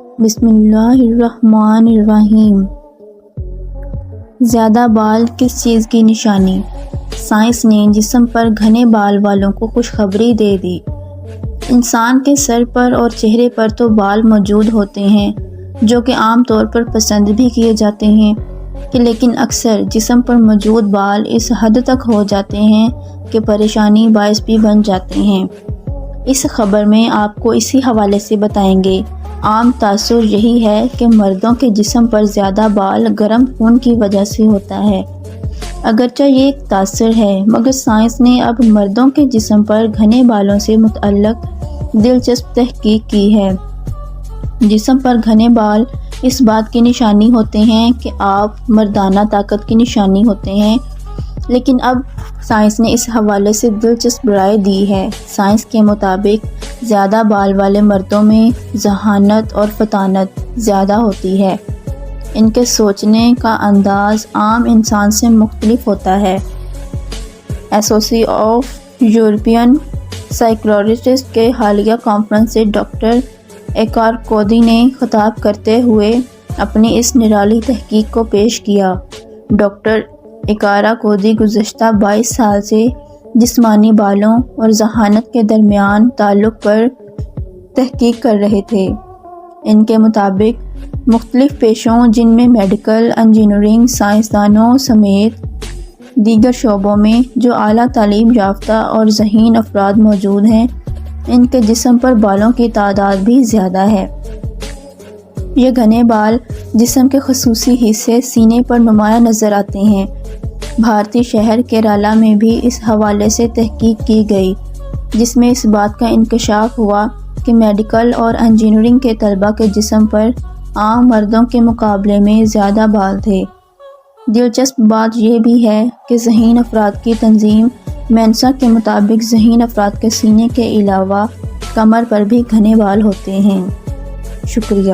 بسم اللہ الرحمن الرحیم۔ زیادہ بال کس چیز کی نشانی؟ سائنس نے جسم پر گھنے بال والوں کو خوشخبری دے دی۔ انسان کے سر پر اور چہرے پر تو بال موجود ہوتے ہیں جو کہ عام طور پر پسند بھی کیے جاتے ہیں لیکن اکثر جسم پر موجود بال اس حد تک ہو جاتے ہیں کہ پریشانی باعث بھی بن جاتے ہیں۔ اس خبر میں آپ کو اسی حوالے سے بتائیں گے۔ عام تاثر یہی ہے کہ مردوں کے جسم پر زیادہ بال گرم خون کی وجہ سے ہوتا ہے۔ اگرچہ یہ ایک تاثر ہے مگر سائنس نے اب مردوں کے جسم پر گھنے بالوں سے متعلق دلچسپ تحقیق کی ہے۔ جسم پر گھنے بال اس بات کی نشانی ہوتے ہیں کہ آپ مردانہ طاقت کی نشانی ہوتے ہیں، لیکن اب سائنس نے اس حوالے سے دلچسپ رائے دی ہے۔ سائنس کے مطابق زیادہ بال والے مردوں میں ذہانت اور فطانت زیادہ ہوتی ہے۔ ان کے سوچنے کا انداز عام انسان سے مختلف ہوتا ہے۔ ایسوسی آف یورپین سائیکالوجسٹ کے حالیہ کانفرنس سے ڈاکٹر ایکار کودی نے خطاب کرتے ہوئے اپنی اس نرالی تحقیق کو پیش کیا۔ ڈاکٹر ایکارا کودی گزشتہ 22 سال سے جسمانی بالوں اور ذہانت کے درمیان تعلق پر تحقیق کر رہے تھے۔ ان کے مطابق مختلف پیشوں جن میں میڈیکل، انجینئرنگ، سائنسدانوں سمیت دیگر شعبوں میں جو اعلیٰ تعلیم یافتہ اور ذہین افراد موجود ہیں، ان کے جسم پر بالوں کی تعداد بھی زیادہ ہے۔ یہ گھنے بال جسم کے خصوصی حصے سینے پر نمایاں نظر آتے ہیں۔ بھارتی شہر کیرالہ میں بھی اس حوالے سے تحقیق کی گئی جس میں اس بات کا انکشاف ہوا کہ میڈیکل اور انجینئرنگ کے طلباء کے جسم پر عام مردوں کے مقابلے میں زیادہ بال تھے۔ دلچسپ بات یہ بھی ہے کہ ذہین افراد کی تنظیم مینسا کے مطابق ذہین افراد کے سینے کے علاوہ کمر پر بھی گھنے بال ہوتے ہیں۔ شکریہ۔